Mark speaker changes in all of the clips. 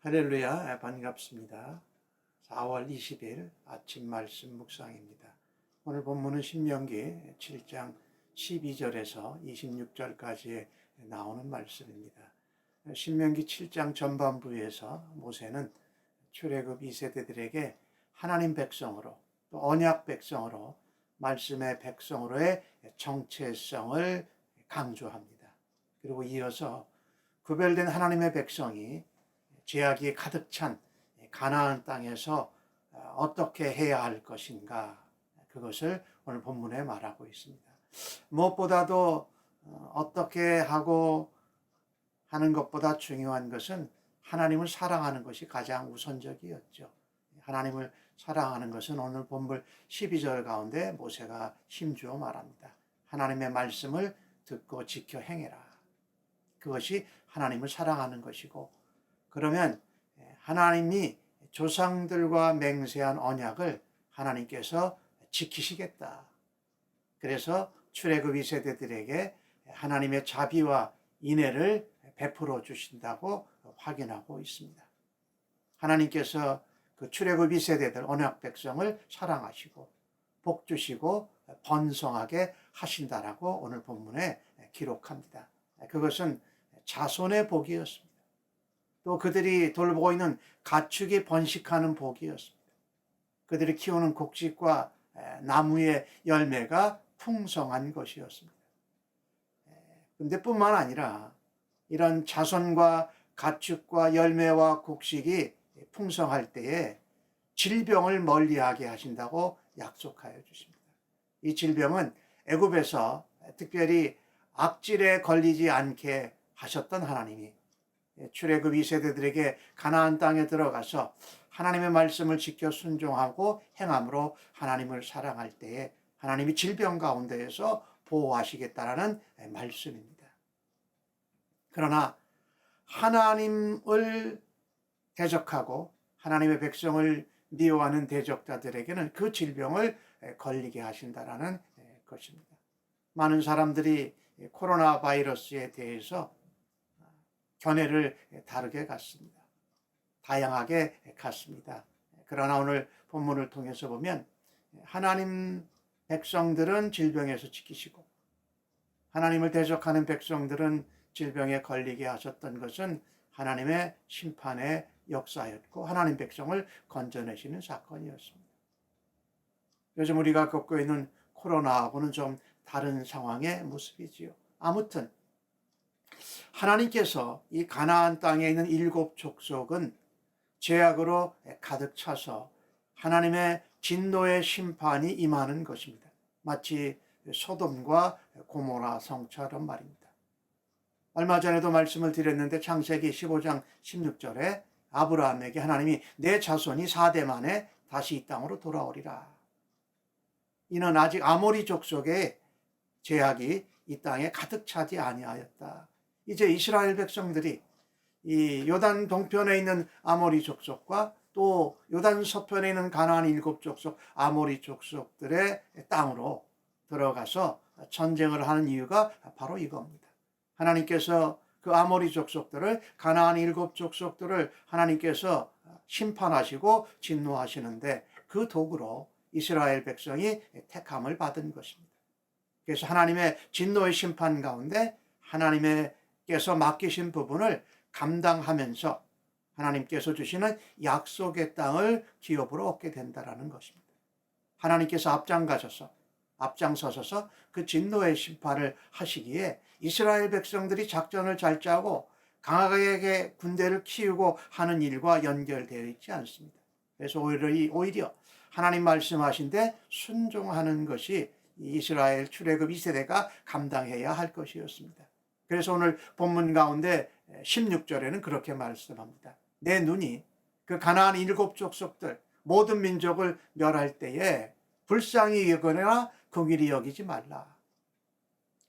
Speaker 1: 할렐루야, 반갑습니다. 4월 20일 아침 말씀 묵상입니다. 오늘 본문은 신명기 7장 12절에서 26절까지 나오는 말씀입니다. 신명기 7장 전반부에서 모세는 출애굽 2세대들에게 하나님 백성으로 또 언약 백성으로 말씀의 백성으로의 정체성을 강조합니다. 그리고 이어서 구별된 하나님의 백성이 죄악이 가득 찬 가나안 땅에서 어떻게 해야 할 것인가, 그것을 오늘 본문에 말하고 있습니다. 무엇보다도 어떻게 하고 하는 것보다 중요한 것은 하나님을 사랑하는 것이 가장 우선적이었죠. 하나님을 사랑하는 것은 오늘 본문 12절 가운데 모세가 힘주어 말합니다. 하나님의 말씀을 듣고 지켜 행해라. 그것이 하나님을 사랑하는 것이고, 그러면 하나님이 조상들과 맹세한 언약을 하나님께서 지키시겠다. 그래서 출애굽 2세대들에게 하나님의 자비와 인애를 베풀어 주신다고 확인하고 있습니다. 하나님께서 그 출애굽 2세대들 언약 백성을 사랑하시고 복 주시고 번성하게 하신다라고 오늘 본문에 기록합니다. 그것은 자손의 복이었습니다. 또 그들이 돌보고 있는 가축이 번식하는 복이었습니다. 그들이 키우는 곡식과 나무의 열매가 풍성한 것이었습니다. 그런데 뿐만 아니라 이런 자손과 가축과 열매와 곡식이 풍성할 때에 질병을 멀리하게 하신다고 약속하여 주십니다. 이 질병은 애굽에서 특별히 악질에 걸리지 않게 하셨던 하나님이 출애굽 2세대들에게 가나안 땅에 들어가서 하나님의 말씀을 지켜 순종하고 행함으로 하나님을 사랑할 때에 하나님이 질병 가운데에서 보호하시겠다라는 말씀입니다. 그러나 하나님을 대적하고 하나님의 백성을 미워하는 대적자들에게는 그 질병을 걸리게 하신다라는 것입니다. 많은 사람들이 코로나 바이러스에 대해서 견해를 다르게 갖습니다. 다양하게 갖습니다. 그러나 오늘 본문을 통해서 보면 하나님 백성들은 질병에서 지키시고 하나님을 대적하는 백성들은 질병에 걸리게 하셨던 것은 하나님의 심판의 역사였고 하나님 백성을 건져내시는 사건이었습니다. 요즘 우리가 겪고 있는 코로나하고는 좀 다른 상황의 모습이지요. 아무튼 하나님께서 이 가나안 땅에 있는 7 족속은 죄악으로 가득 차서 하나님의 진노의 심판이 임하는 것입니다. 마치 소돔과 고모라 성처럼 말입니다. 얼마 전에도 말씀을 드렸는데 창세기 15장 16절에 아브라함에게 하나님이 내 자손이 4대 만에 다시 이 땅으로 돌아오리라. 이는 아직 아모리 족속의 죄악이 이 땅에 가득 차지 아니하였다. 이제 이스라엘 백성들이 이 요단 동편에 있는 아모리 족속과 또 요단 서편에 있는 가나안 7 족속 아모리 족속들의 땅으로 들어가서 전쟁을 하는 이유가 바로 이겁니다. 하나님께서 그 아모리 족속들을 가나안 7 족속들을 하나님께서 심판하시고 진노하시는데 그 도구로 이스라엘 백성이 택함을 받은 것입니다. 그래서 하나님의 진노의 심판 가운데 하나님께서 맡기신 부분을 감당하면서 하나님께서 주시는 약속의 땅을 기업으로 얻게 된다는 것입니다. 하나님께서 앞장서셔서 그 진노의 심판을 하시기에 이스라엘 백성들이 작전을 잘 짜고 강하게 군대를 키우고 하는 일과 연결되어 있지 않습니다. 그래서 오히려 하나님 말씀하신데 순종하는 것이 이스라엘 출애굽 2세대가 감당해야 할 것이었습니다. 그래서 오늘 본문 가운데 16절에는 그렇게 말씀합니다. 내 눈이 그 가나안 7 족속들 모든 민족을 멸할 때에 불쌍히 여기거나 긍휼히 여기지 말라.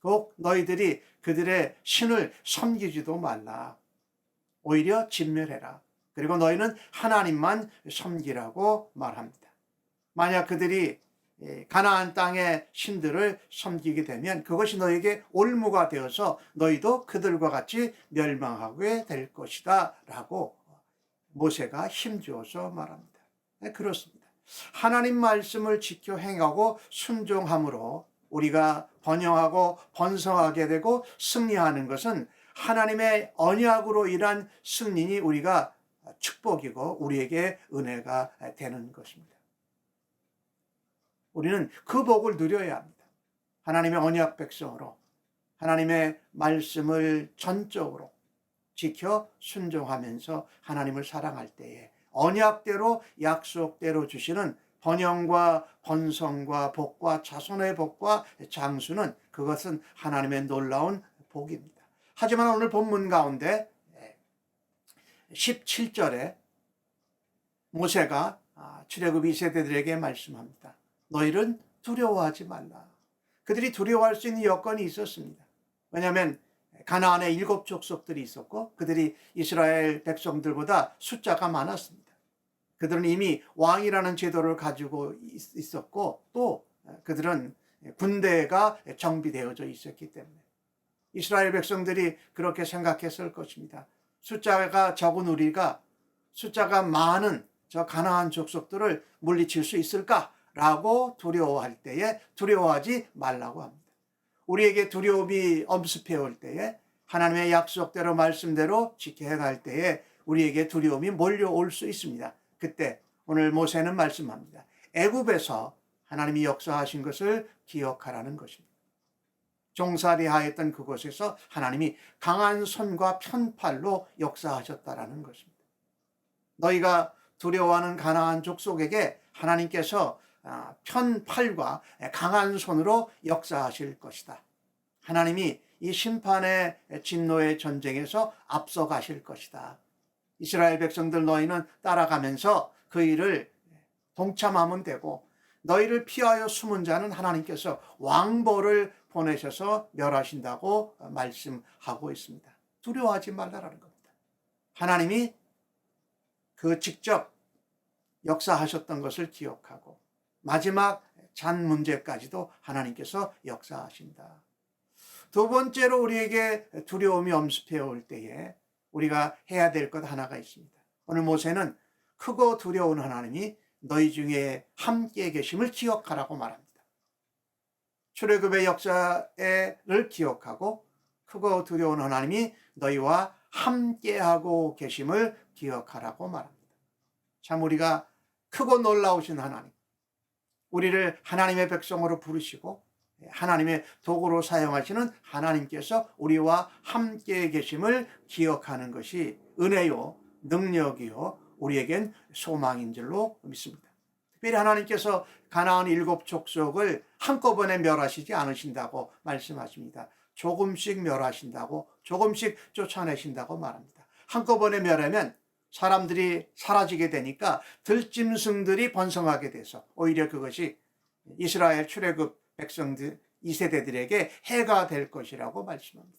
Speaker 1: 꼭 너희들이 그들의 신을 섬기지도 말라. 오히려 진멸해라. 그리고 너희는 하나님만 섬기라고 말합니다. 만약 그들이 가나안 땅의 신들을 섬기게 되면 그것이 너에게 올무가 되어서 너희도 그들과 같이 멸망하게 될 것이다 라고 모세가 힘주어서 말합니다. 그렇습니다. 하나님 말씀을 지켜 행하고 순종함으로 우리가 번영하고 번성하게 되고 승리하는 것은 하나님의 언약으로 인한 승리니 우리가 축복이고 우리에게 은혜가 되는 것입니다. 우리는 그 복을 누려야 합니다. 하나님의 언약 백성으로 하나님의 말씀을 전적으로 지켜 순종하면서 하나님을 사랑할 때에 언약대로 약속대로 주시는 번영과 번성과 복과 자손의 복과 장수는 그것은 하나님의 놀라운 복입니다. 하지만 오늘 본문 가운데 17절에 모세가 출애굽 2세대들에게 말씀합니다. 너희는 두려워하지 말라. 그들이 두려워할 수 있는 여건이 있었습니다. 왜냐하면 가나안에 7 족속들이 있었고 그들이 이스라엘 백성들보다 숫자가 많았습니다. 그들은 이미 왕이라는 제도를 가지고 있었고 또 그들은 군대가 정비되어져 있었기 때문에 이스라엘 백성들이 그렇게 생각했을 것입니다. 숫자가 적은 우리가 숫자가 많은 저 가나안 족속들을 물리칠 수 있을까라고 두려워할 때에 두려워하지 말라고 합니다. 우리에게 두려움이 엄습해 올 때에 하나님의 약속대로 말씀대로 지켜 갈 때에 우리에게 두려움이 몰려올 수 있습니다. 그때 오늘 모세는 말씀합니다. 애굽에서 하나님이 역사하신 것을 기억하라는 것입니다. 종살이하였던 그곳에서 하나님이 강한 손과 편팔로 역사하셨다라는 것입니다. 너희가 두려워하는 가나안 족속에게 하나님께서 편팔과 강한 손으로 역사하실 것이다. 하나님이 이 심판의 진노의 전쟁에서 앞서가실 것이다. 이스라엘 백성들 너희는 따라가면서 그 일을 동참하면 되고 너희를 피하여 숨은 자는 하나님께서 왕벌을 보내셔서 멸하신다고 말씀하고 있습니다. 두려워하지 말라라는 겁니다. 하나님이 그 직접 역사하셨던 것을 기억하고 마지막 잔 문제까지도 하나님께서 역사하신다. 두 번째로 우리에게 두려움이 엄습해 올 때에 우리가 해야 될 것 하나가 있습니다. 오늘 모세는 크고 두려운 하나님이 너희 중에 함께 계심을 기억하라고 말합니다. 출애굽의 역사를 기억하고 크고 두려운 하나님이 너희와 함께하고 계심을 기억하라고 말합니다. 참 우리가 크고 놀라우신 하나님, 우리를 하나님의 백성으로 부르시고 하나님의 도구로 사용하시는 하나님께서 우리와 함께 계심을 기억하는 것이 은혜요, 능력이요, 우리에겐 소망인 줄로 믿습니다. 특별히 하나님께서 가나안 7 족속을 한꺼번에 멸하시지 않으신다고 말씀하십니다. 조금씩 멸하신다고, 조금씩 쫓아내신다고 말합니다. 한꺼번에 멸하면 사람들이 사라지게 되니까 들짐승들이 번성하게 돼서 오히려 그것이 이스라엘 출애굽 백성들 2세대들에게 해가 될 것이라고 말씀합니다.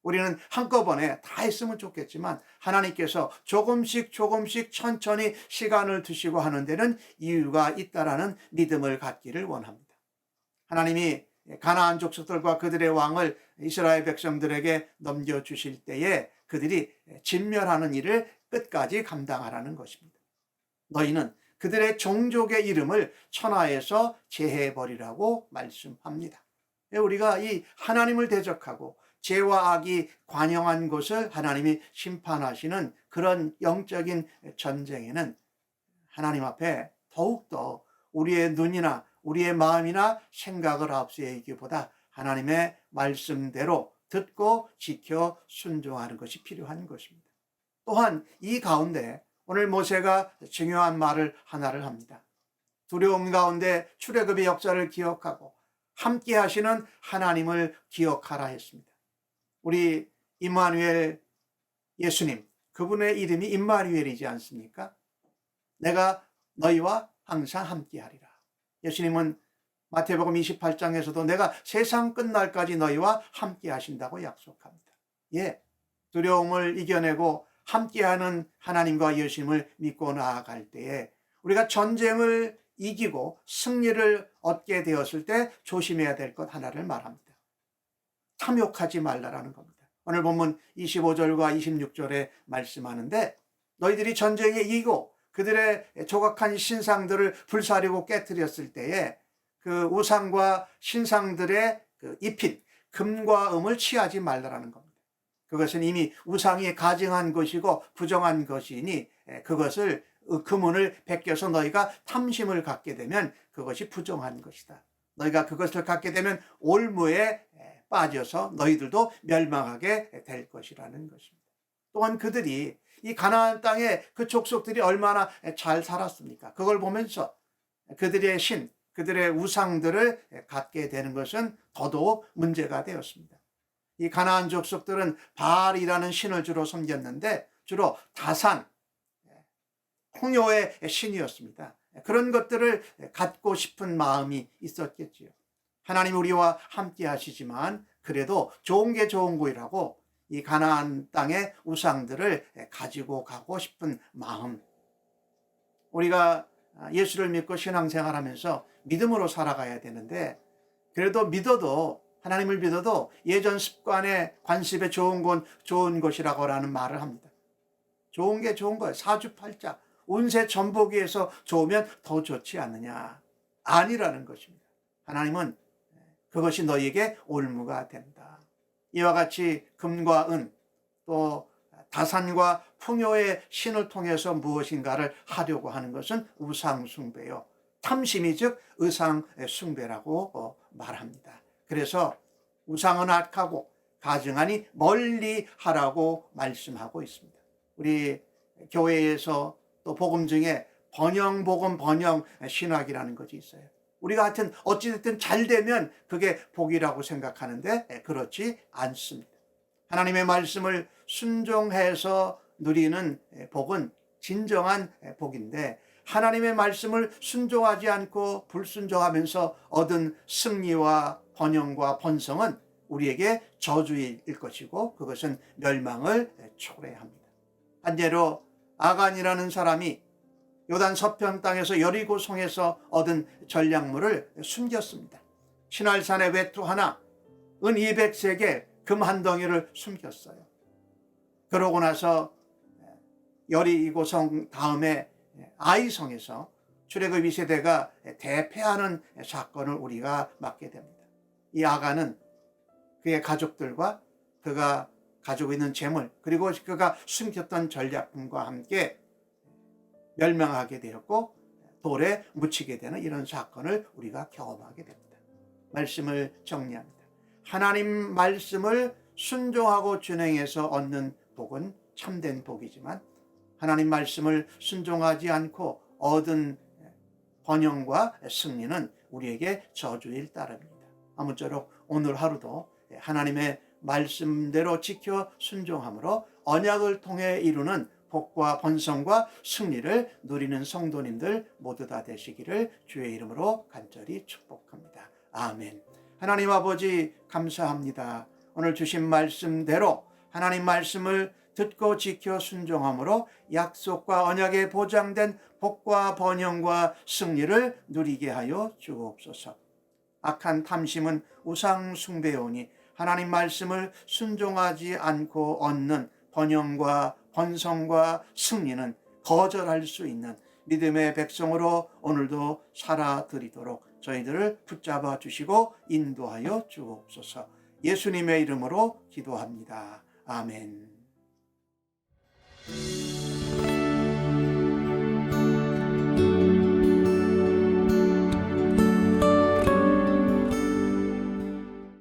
Speaker 1: 우리는 한꺼번에 다 했으면 좋겠지만 하나님께서 조금씩 천천히 시간을 두시고 하는 데는 이유가 있다라는 믿음을 갖기를 원합니다. 하나님이 가나안 족속들과 그들의 왕을 이스라엘 백성들에게 넘겨주실 때에 그들이 진멸하는 일을 끝까지 감당하라는 것입니다. 너희는 그들의 종족의 이름을 천하에서 제해버리라고 말씀합니다. 우리가 이 하나님을 대적하고 죄와 악이 관영한 곳을 하나님이 심판하시는 그런 영적인 전쟁에는 하나님 앞에 더욱더 우리의 눈이나 우리의 마음이나 생각을 앞세우기보다 하나님의 말씀대로 듣고 지켜 순종하는 것이 필요한 것입니다. 또한 이 가운데 오늘 모세가 중요한 말을 하나를 합니다. 두려움 가운데 출애굽의 역사를 기억하고 함께 하시는 하나님을 기억하라 했습니다. 우리 임마누엘 예수님, 그분의 이름이 임마누엘이지 않습니까? 내가 너희와 항상 함께 하리라. 예수님은 마태복음 28장에서도 내가 세상 끝날까지 너희와 함께 하신다고 약속합니다. 예, 두려움을 이겨내고 함께하는 하나님과 예수님을 믿고 나아갈 때에 우리가 전쟁을 이기고 승리를 얻게 되었을 때 조심해야 될 것 하나를 말합니다. 탐욕하지 말라라는 겁니다. 오늘 본문 25절과 26절에 말씀하는데 너희들이 전쟁에 이기고 그들의 조각한 신상들을 불사르고 깨뜨렸을 때에 그 우상과 신상들의 그 입힌 금과 음을 취하지 말라라는 겁니다. 그것은 이미 우상이 가증한 것이고 부정한 것이니 그것을 금은을 베껴서 너희가 탐심을 갖게 되면 그것이 부정한 것이다. 너희가 그것을 갖게 되면 올무에 빠져서 너희들도 멸망하게 될 것이라는 것입니다. 또한 그들이 이 가나안 땅에 그 족속들이 얼마나 잘 살았습니까? 그걸 보면서 그들의 신, 그들의 우상들을 갖게 되는 것은 더더욱 문제가 되었습니다. 이 가나안 족속들은 바알이라는 신을 주로 섬겼는데 주로 다산, 풍요의 신이었습니다. 그런 것들을 갖고 싶은 마음이 있었겠지요. 하나님 우리와 함께 하시지만 그래도 좋은 게 좋은 거라고 이 가나안 땅의 우상들을 가지고 가고 싶은 마음. 우리가 예수를 믿고 신앙생활하면서 믿음으로 살아가야 되는데 그래도 믿어도 하나님을 믿어도 예전 습관에 관습에 좋은 건 좋은 것이라고 하는 말을 합니다. 좋은 게 좋은 거예요. 사주팔자 운세 전보기에서 좋으면 더 좋지 않느냐. 아니라는 것입니다. 하나님은 그것이 너희에게 올무가 된다. 이와 같이 금과 은 또 다산과 풍요의 신을 통해서 무엇인가를 하려고 하는 것은 우상숭배요. 탐심이 즉 의상숭배라고 말합니다. 그래서 우상은 악하고 가증하니 멀리 하라고 말씀하고 있습니다. 우리 교회에서 또 복음 중에 번영복음 번영신학이라는 것이 있어요. 우리가 하여튼 어찌됐든 잘 되면 그게 복이라고 생각하는데 그렇지 않습니다. 하나님의 말씀을 순종해서 누리는 복은 진정한 복인데 하나님의 말씀을 순종하지 않고 불순종하면서 얻은 승리와 번영과 번성은 우리에게 저주일 것이고 그것은 멸망을 초래합니다. 한예로 아간이라는 사람이 요단 서편 땅에서 여리고 성에서 얻은 전략물을 숨겼습니다. 신할산의 외투 하나, 은 200세계, 금 한 덩이를 숨겼어요. 그러고 나서 여리고 성 다음에 아이성에서 출애굽 2세대가 대패하는 사건을 우리가 맡게 됩니다. 이 아간은 그의 가족들과 그가 가지고 있는 재물 그리고 그가 숨겼던 전략품과 함께 멸망하게 되었고 돌에 묻히게 되는 이런 사건을 우리가 경험하게 됩니다. 말씀을 정리합니다. 하나님 말씀을 순종하고 준행해서 얻는 복은 참된 복이지만 하나님 말씀을 순종하지 않고 얻은 번영과 승리는 우리에게 저주일 따릅니다. 아무쪼록 오늘 하루도 하나님의 말씀대로 지켜 순종함으로 언약을 통해 이루는 복과 번성과 승리를 누리는 성도님들 모두 다 되시기를 주의 이름으로 간절히 축복합니다. 아멘. 하나님 아버지 감사합니다. 오늘 주신 말씀대로 하나님 말씀을 듣고 지켜 순종함으로 약속과 언약에 보장된 복과 번영과 승리를 누리게 하여 주옵소서. 악한 탐심은 우상 숭배오니 하나님 말씀을 순종하지 않고 얻는 번영과 번성과 승리는 거절할 수 있는 믿음의 백성으로 오늘도 살아드리도록 저희들을 붙잡아 주시고 인도하여 주옵소서. 예수님의 이름으로 기도합니다. 아멘.